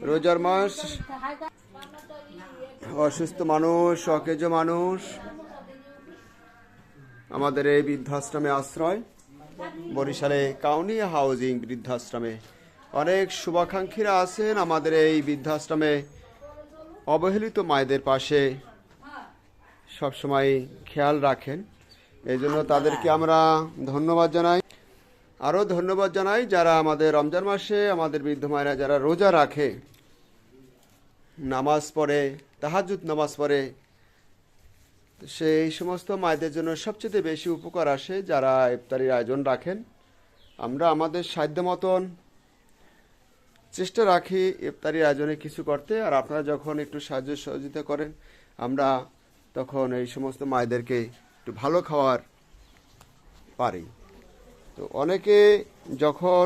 রোজার মাস, অসুস্থ মানুষ, অকেজ মানুষ আমাদের এই বৃদ্ধাশ্রমে আশ্রয়, বরিশালে কাউনি হাউজিং বৃদ্ধাশ্রমে অনেক শুভাকাঙ্ক্ষীরা আছেন। আমাদের এই বৃদ্ধাশ্রমে অবহেলিত মায়েদের পাশে সবসময় খেয়াল রাখেন, এই জন্য তাদেরকে আমরা ধন্যবাদ জানাই। আরও ধন্যবাদ জানাই যারা আমাদের রমজান মাসে আমাদের বৃদ্ধ মায়েরা যারা রোজা রাখে, নামাজ পড়ে, তাহাজ্জুদ নামাজ পড়ে, সেই সমস্ত মায়েদের জন্য সবচেয়ে বেশি উপকার আসে যারা ইফতারির আয়োজন রাখেন। আমরা আমাদের সাধ্য মতন চেষ্টা রাখি ইফতারির আয়োজনে কিছু করতে, আর আপনারা যখন একটু সাহায্য সহযোগিতা করেন আমরা তখন এই সমস্ত মায়েদেরকে একটু ভালো খাওয়ার পারি। তো অনেকে যখন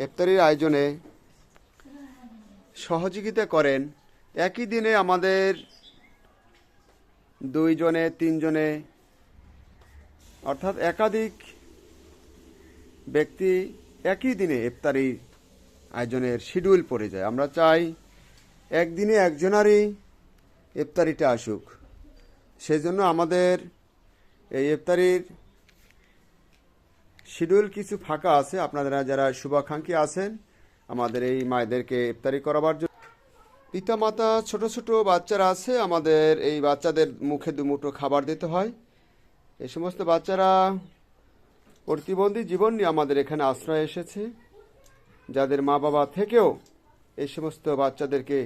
ইফতারির আয়োজনে সহযোগিতা করেন, একই দিনে আমাদের 2 জনে 3 জনে অর্থাৎ একাধিক ব্যক্তি একই দিনে ইফতারি আয়োজনের শিডিউল পড়ে যায়। আমরা চাই একদিনে একজনারই ইফতারিটা আসুক, সেই জন্য আমাদের এই ইফতারির শিডিউল কিছু ফাঁকা আছে। আপনারা যারা শুভাকাঙ্ক্ষী আছেন আমাদের এই মায়েদেরকে ইফতারি করাবার জন্য, পিতামাতা ছোট ছোট বাচ্চারা আছে, আমাদের এই বাচ্চাদের মুখে 2 মুঠো খাবার দিতে হয়। এই সমস্ত বাচ্চারা প্রতিবন্ধী জীবন নিয়ে আমাদের এখানে আশ্রয় এসেছে, যাদের মা বাবা থেকেও এই সমস্ত বাচ্চাদেরকে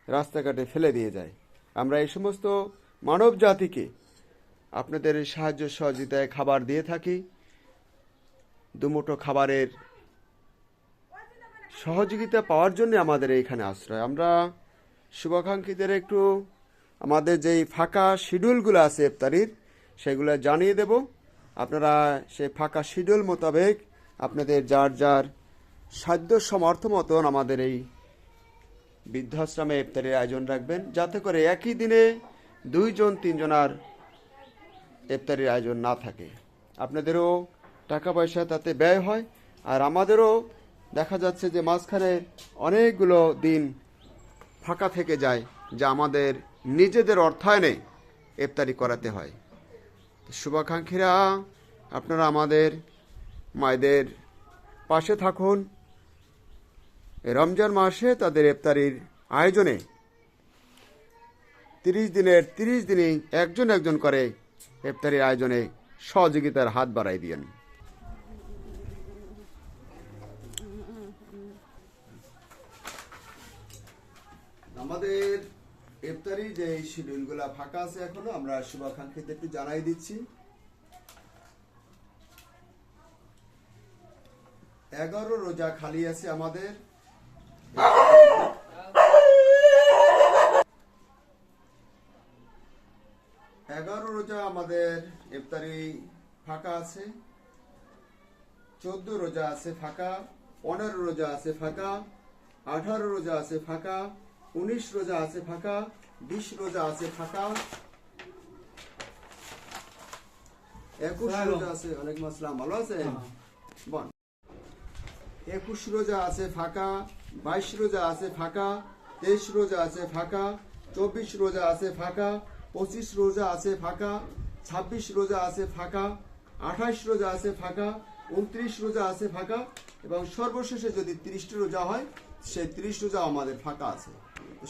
রাস্তাঘাটে ফেলে দিয়ে যায়। আমরা এই সমস্ত মানব জাতিকে আপনাদের সাহায্য সহযোগিতায় খাবার দিয়ে থাকি। 2 মুঠো খাবারের সহযোগিতা পাওয়ার জন্য আমাদের এইখানে আশ্রয়। আমরা শুভাকাঙ্ক্ষীদের একটু আমাদের যেই ফাঁকা শিডিউলগুলো আছে ইফতারির, সেগুলো জানিয়ে দেব। আপনারা সেই ফাঁকা শিডিউল মোতাবেক আপনাদের যার যার সাধ্য সমর্থ মতন আমাদের এই বৃদ্ধাশ্রমে ইফতারির আয়োজন রাখবেন, যাতে করে একই দিনে 2 জন 3 জনার ইফতারির আয়োজন না থাকে। আপনাদেরও টাকা পয়সা তাতে ব্যয় হয়, আর আমাদেরও দেখা যাচ্ছে যে মাঝখানে অনেকগুলো দিন ফাঁকা থেকে যায়, যা আমাদের নিজেদের অর্থায়নে ইফতারি করাতে হয়। শুভাকাঙ্ক্ষীরা আপনারা আমাদের মায়েদের পাশে থাকুন। রমজান মাসে তাদের ইফতারির আয়োজনে 30 দিনের 30 দিনই একজন একজন করে ইফতারির আয়োজনে সহযোগিতার হাত বাড়াই দিয়েন। আমাদের ইফতারি যে শিডিউলগুলো ফাঁকা আছে এখনো, আমরা শুভাকাঙ্ক্ষীদের একটু জানাই দিচ্ছি। 11 রোজা খালি আছে আমাদের। 11 রোজা আমাদের ইফতারি ফাঁকা আছে। 14 রোজা আছে ফাঁকা, 15 রোজা আছে ফাঁকা, 18 রোজা আছে ফাঁকা, 19 রোজা আছে ফাঁকা, 20 রোজা আছে ফাঁকা, 21 রোজা আছে। ওয়ালাইকুম আসসালাম, ভালো আছেন? 21 রোজা আছে ফাঁকা, 22 রোজা আছে ফাঁকা, 23 রোজা আছে ফাঁকা, 24 রোজা আছে ফাঁকা, 25 রোজা আছে ফাঁকা, 26 রোজা আছে ফাঁকা, 28 রোজা আছে ফাঁকা, 29 রোজা আছে ফাঁকা, এবং সর্বশেষে যদি 30 রোজা হয় সেই 30 রোজা আমাদের ফাঁকা আছে।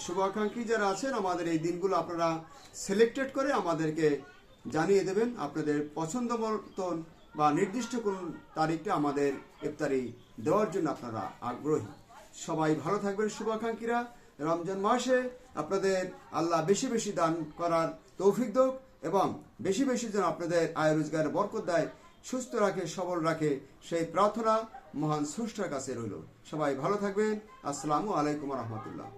শুভাকাঙ্ক্ষী যারা আছেন আমাদের এই দিনগুলো আপনারা সিলেক্টেড করে আমাদেরকে জানিয়ে দেবেন আপনাদের পছন্দ মতন বা নির্দিষ্ট কোন তারিখটা আমাদের ইফতারি দেওয়ার জন্য আপনারা আগ্রহী। সবাই ভালো থাকবেন শুভাকাঙ্ক্ষীরা। রমজান মাসে আপনাদের আল্লাহ বেশি বেশি দান করার তৌফিক দাও, এবং বেশি বেশি যেন আপনাদের আয় রোজগারে বরকত দেয়, সুস্থ রাখে, সবল রাখে, সেই প্রার্থনা মহান স্রষ্টার কাছে রইল। সবাই ভালো থাকবেন। আসসালামু আলাইকুম রহমতুল্লাহ।